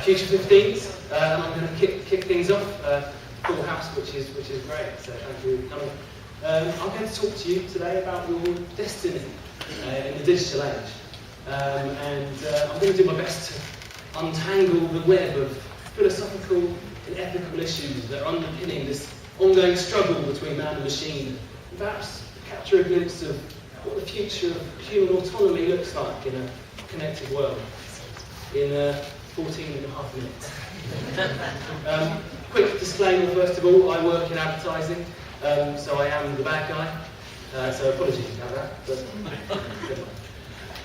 Future 15s, and I'm going to kick things off. Full house, which is great. So thank you for coming. I'm going to talk to you today about your destiny in the digital age, and I'm going to do my best to untangle the web of philosophical and ethical issues that are underpinning this ongoing struggle between man and machine, and perhaps capture a glimpse of what the future of human autonomy looks like in a connected world in 14 and a half minutes. Quick disclaimer first of all, I work in advertising, so I am the bad guy, so apologies about that.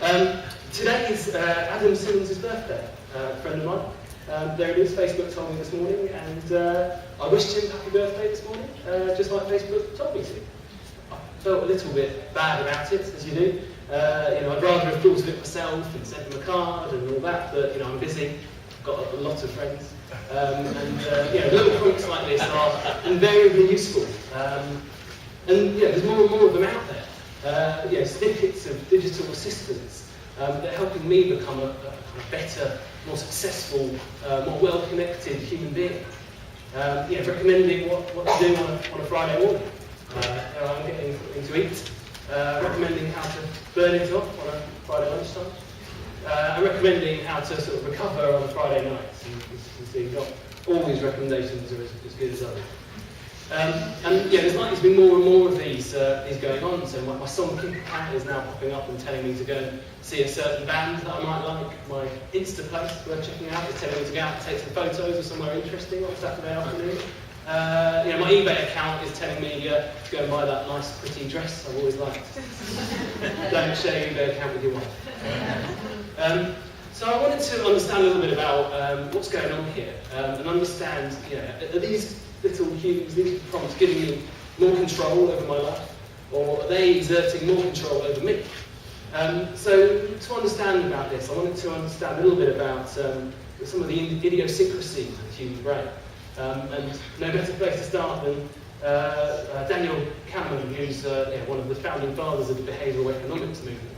But today is Adam Simmons' birthday, a friend of mine. There it is, Facebook told me this morning, and I wished him happy birthday this morning, just like Facebook told me to. I felt a little bit bad about it, as you do. I'd rather have thought of it myself and sent him a card and all that, but I'm busy, got a lot of friends, little points like this are invariably useful. There's more and more of them out there. Snippets of digital assistants that are helping me become a better, more successful, more well-connected human being. Recommending what to do on a Friday morning. I'm getting something to eat. Recommending how to burn it off on a Friday lunchtime. And recommending how to sort of recover on a Friday night. So you can see, not all these recommendations are as good as others. There's likely to be more and more of these going on. So my song Pink Cat is now popping up and telling me to go and see a certain band that I might like. My Insta place worth checking out is telling me to go out and take some photos of somewhere interesting on Saturday afternoon. My eBay account is telling me to go and buy that nice, pretty dress I've always liked. Don't share your eBay account with your wife. So I wanted to understand a little bit about what's going on here and understand, are these little cues, these prompts giving me more control over my life, or are they exerting more control over me? So to understand about this, I wanted to understand a little bit about some of the idiosyncrasies of the human brain. And no better place to start than Daniel Kahneman, who's one of the founding fathers of the behavioural economics movement.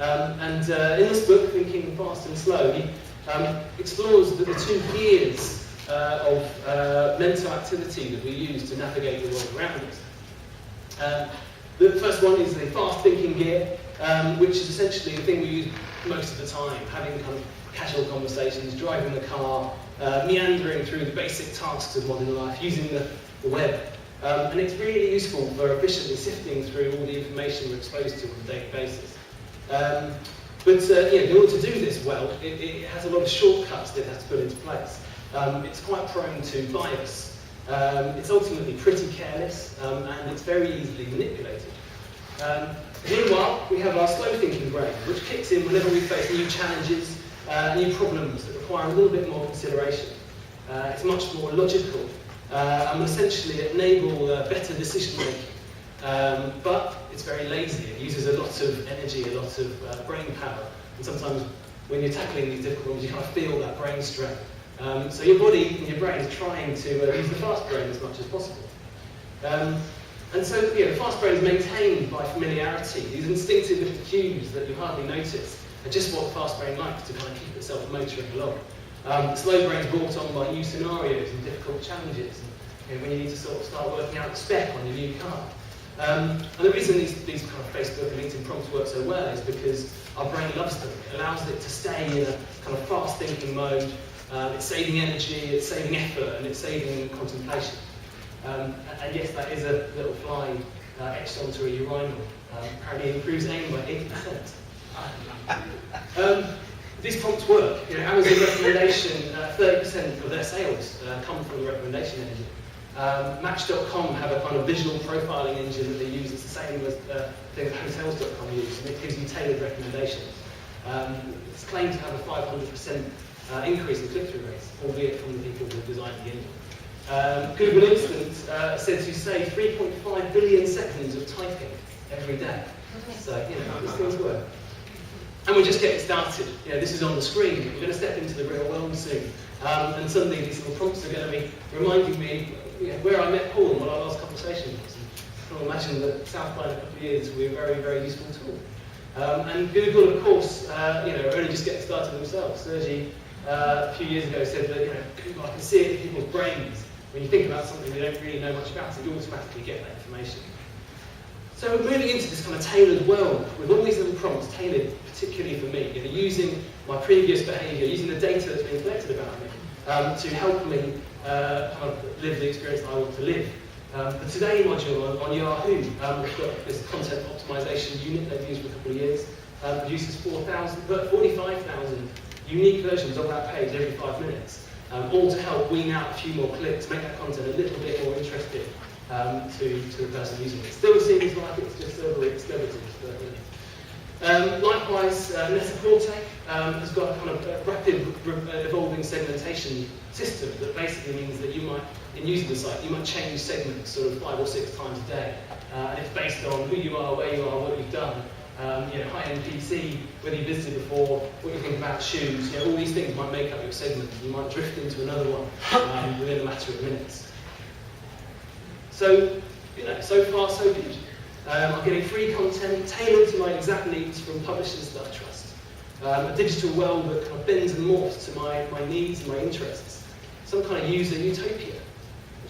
In this book, Thinking Fast and Slow, he explores the two gears of mental activity that we use to navigate the world around us. The first one is the fast thinking gear, which is essentially the thing we use most of the time, having kind of casual conversations, driving the car, meandering through the basic tasks of modern life, using the web. And it's really useful for efficiently sifting through all the information we're exposed to on a daily basis. In order to do this well, it has a lot of shortcuts that it has to put into place. It's quite prone to bias. It's ultimately pretty careless, and it's very easily manipulated. Meanwhile, we have our slow thinking brain, which kicks in whenever we face new challenges, new problems that require a little bit more consideration. It's much more logical and will essentially enable better decision making. But it's very lazy. It uses a lot of energy, a lot of brain power. And sometimes when you're tackling these difficult problems, you kind of feel that brain strain. So your body and your brain is trying to use the fast brain as much as possible. The fast brain is maintained by familiarity. These instinctive little cues that you hardly notice are just what the fast brain likes to kind of keep itself motoring along. The slow brain is brought on by new scenarios and difficult challenges, and when you need to sort of start working out the spec on your new car. And the reason these kind of Facebook and LinkedIn prompts work so well is because our brain loves them. It allows it to stay in a kind of fast thinking mode. It's saving energy, it's saving effort, and it's saving contemplation. And yes, that is a little fly etched onto a urinal. Apparently it improves aim by 80%. These prompts work. Amazon recommendation, 30% of their sales come from the recommendation engine. Match.com have a kind of visual profiling engine that they use. It's the same as the thing that Hotels.com use, and it gives you tailored recommendations. It's claimed to have a 500% increase in click-through rates, albeit from the people who designed the engine. Google Instant says you save 3.5 billion seconds of typing every day. So, these things work. And we're just getting started. This is on the screen. We're going to step into the real world soon. And suddenly these little prompts are going to be reminding me where I met Paul and what our last conversation was. I can imagine that South by in a couple of years will be a very, very useful tool. And Google, of course, are only just getting started themselves. Sergey a few years ago said that, you know, Google, I can see it in people's brains. When you think about something they don't really know much about, you automatically get that information. So we're moving into this kind of tailored world with all these little prompts tailored particularly for me, you know, using my previous behaviour, using the data that's been collected about me to help me kind of live the experience I want to live. The Today module on Yahoo, we've got this content optimization unit they've used for a couple of years, produces 45,000 unique versions of that page every 5 minutes, all to help wean out a few more clicks, make that content a little bit more interesting to the person using it. Still seems like it's just celebrities, but you know. Likewise, Net-a-Porter has got a kind of rapid evolving segmentation system that basically means that you might, in using the site, you might change segments sort of 5 or 6 times a day. And it's based on who you are, where you are, what you've done, you know, high-end PC, whether you visited before, what you think about shoes, you know, all these things might make up your segment. You might drift into another one within a matter of minutes. So, you know, so far so good. I'm getting free content tailored to my exact needs from publishers that I trust. A digital world that kind of bends and morphs to my needs and my interests. Some kind of user utopia.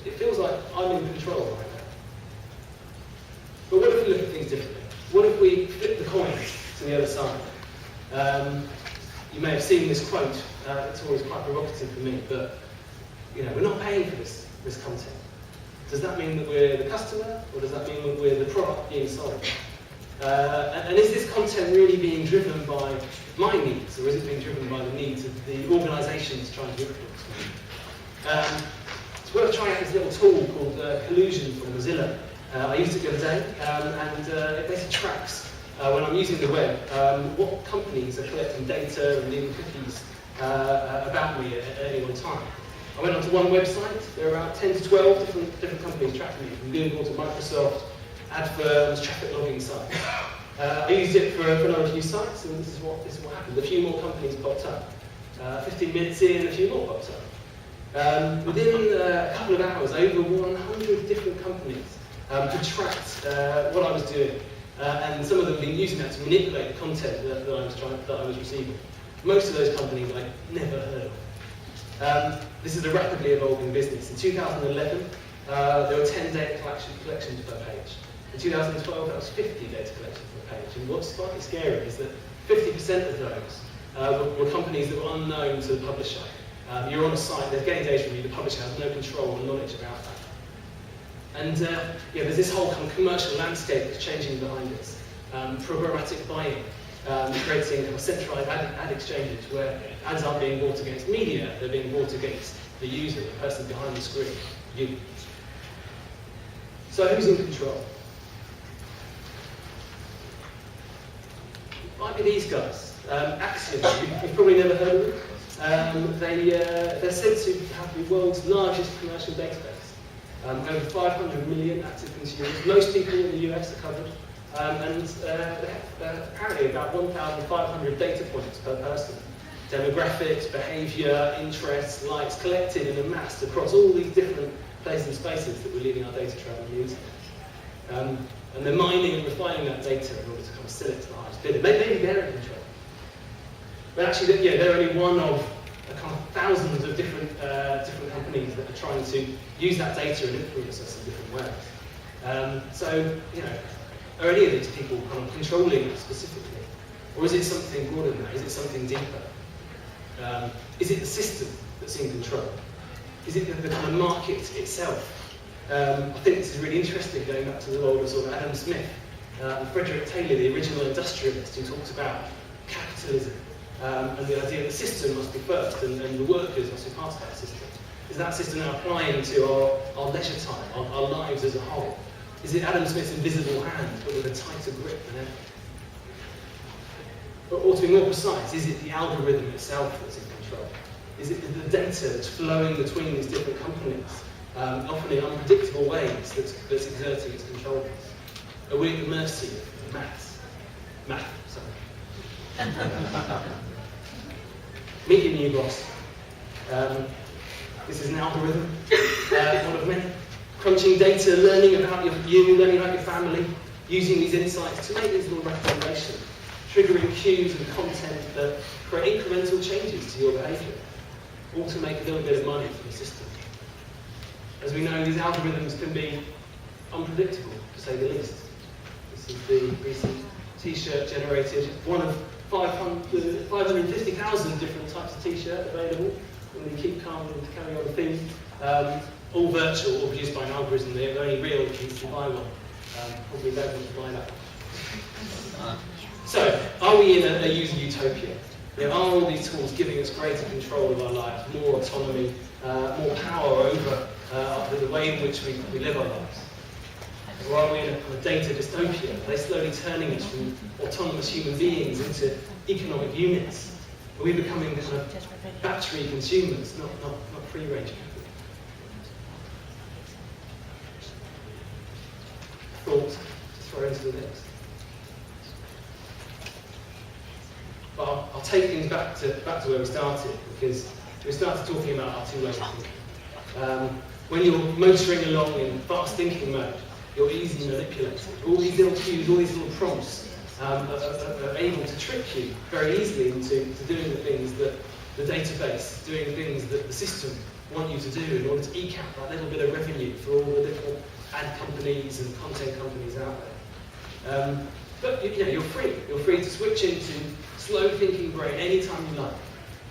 It feels like I'm in control right now. But what if we look at things differently? What if we flip the coin to the other side? You may have seen this quote. It's always quite provocative for me, but you know, we're not paying for this content. Does that mean that we're the customer, or does that mean that we're the product being sold? And is this content really being driven by my needs, or is it being driven by the needs of the organisations trying to influence me? It's worth trying out this little tool called Collusion from Mozilla. I used it the other day, and it basically tracks, when I'm using the web, what companies are collecting data and leaving cookies about me at any one time. I went onto one website. There are about 10 to 12 different companies tracking me, from Google to Microsoft, ad firms, traffic logging sites. I used it for another few sites, and this is what happened. A few more companies popped up. 15 minutes in, a few more popped up. Within a couple of hours, over 100 different companies had tracked what I was doing, and some of them have been using that to manipulate the content that I was receiving. Most of those companies I'd never heard of. This is a rapidly evolving business. In 2011, there were 10 data collections per page. In 2012, that was 50 data collections per page. And what's slightly scary is that 50% of those were companies that were unknown to the publisher. You're on a site, they're getting data from you, the publisher has no control or knowledge about that. And yeah, there's this whole kind of commercial landscape that's changing behind this. Programmatic buying. Creating kind of centralized ad exchanges where ads aren't being bought against media, they're being bought against the user, the person behind the screen, you. So who's in control? It might be these guys. Acxiom, you've probably never heard of them. They're said to have the world's largest commercial database. Over 500 million active consumers. Most people in the US are covered. And apparently about 1,500 data points per person. Demographics, behaviour, interests, likes, collected and amassed across all these different places and spaces that we're leaving our data travel using. And they're mining and refining that data in order to kind of sell it to the highest bidder. Maybe they're in control. But actually, yeah, they're only one of kind of thousands of different companies that are trying to use that data and influence us in different ways. So, you know, are any of these people kind of controlling it specifically? Or is it something broader than that? Is it something deeper? Is it the system that's in control? Is it the kind of market itself? I think this is really interesting, going back to the world of sort of Adam Smith and Frederick Taylor, the original industrialist, who talks about capitalism and the idea that the system must be first and the workers must be part of that system. Is that system now applying to our leisure time, our lives as a whole? Is it Adam Smith's invisible hand, but with a tighter grip than ever? Or to be more precise, is it the algorithm itself that's in control? Is it the data that's flowing between these different companies, often in unpredictable ways, that's exerting its control of us? Are we at the mercy of math, sorry. Meet your new boss. This is an algorithm, one of many. Crunching data, learning about you, learning about your family, using these insights to make these little recommendations. triggering cues and content that create incremental changes to your behaviour, all to make a little bit of money for the system. As we know, these algorithms can be unpredictable, to say the least. This is the recent t-shirt generated, one of 550,000 different types of t-shirt available, and we keep calm and carry on the theme. All virtual or produced by an algorithm. The only real if you buy one. Probably don't want to buy that. So, are we in a user utopia? Are all these tools giving us greater control of our lives, more autonomy, more power over the way in which we live our lives? Or are we in a data dystopia? Are they slowly turning us from autonomous human beings into economic units? Are we becoming kind of battery consumers, not free-range people? Thought to throw into the mix. But I'll take things back to where we started, because we started talking about our two ways of thinking. When you're motoring along in fast thinking mode, you're easily manipulated. All these little cues, all these little prompts are able to trick you very easily into doing the things that the database, doing things that the system want you to do in order to eke out that little bit of revenue for all the different ad companies and content companies out there. But you're free. You're free to switch into slow thinking brain anytime you like.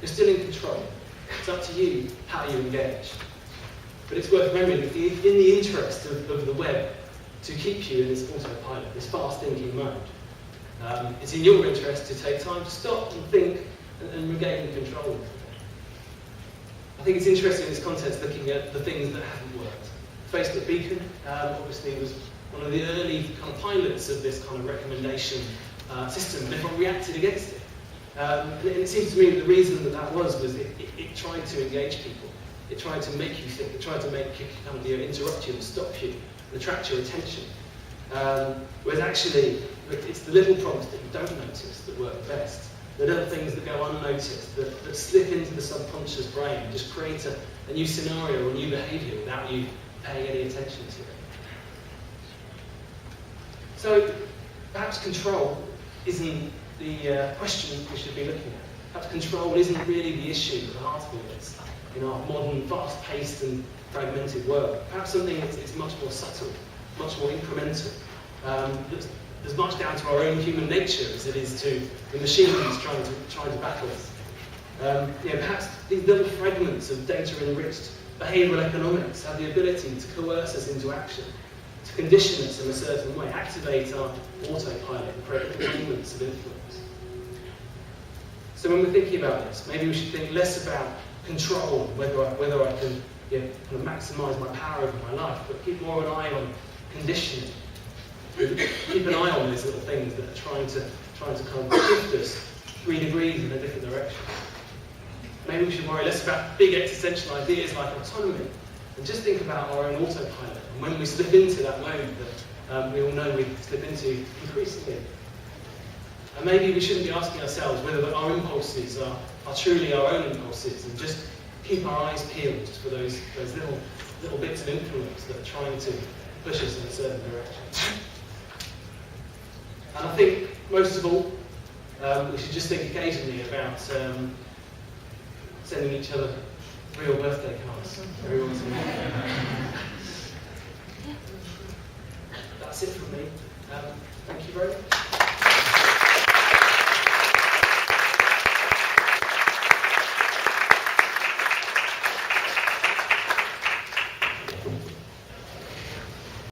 You're still in control. It's up to you how you engage. But it's worth remembering that in the interest of the web to keep you in this autopilot, this fast thinking mode, it's in your interest to take time to stop and think and regain control. I think it's interesting in this context looking at the things that haven't worked. Facebook Beacon obviously was one of the early kind of pilots of this kind of recommendation system, and everyone reacted against it. And it seems to me that the reason that was it tried to engage people. It tried to make you think. It tried to make you kind of interrupt you and stop you and attract your attention. Whereas actually, it's the little prompts that you don't notice that work best. The little things that go unnoticed, that slip into the subconscious brain, and just create a new scenario or a new behaviour without you paying any attention to it. So perhaps control isn't the question we should be looking at. Perhaps control isn't really the issue at the heart of all this in our modern, fast-paced and fragmented world. Perhaps something that's much more subtle, much more incremental. As much down to our own human nature as it is to the machines trying to battle us. Perhaps these little fragments of data-enriched behavioural economics have the ability to coerce us into action, to condition us in a certain way, activate our autopilot and create little moments of influence. So when we're thinking about this, maybe we should think less about control, whether I can kind of maximise my power over my life, but keep more an eye on conditioning. Keep an eye on these little things that are trying to kind of shift us 3 degrees in a different direction. Maybe we should worry less about big existential ideas like autonomy, and just think about our own autopilot, and when we slip into that mode that we all know we slip into increasingly. And maybe we shouldn't be asking ourselves whether our impulses are truly our own impulses, and just keep our eyes peeled just for those little bits of influence that are trying to push us in a certain direction. And I think, most of all, we should just think occasionally about sending each other real birthday cards every once in a while. That's it from me. Thank you very much.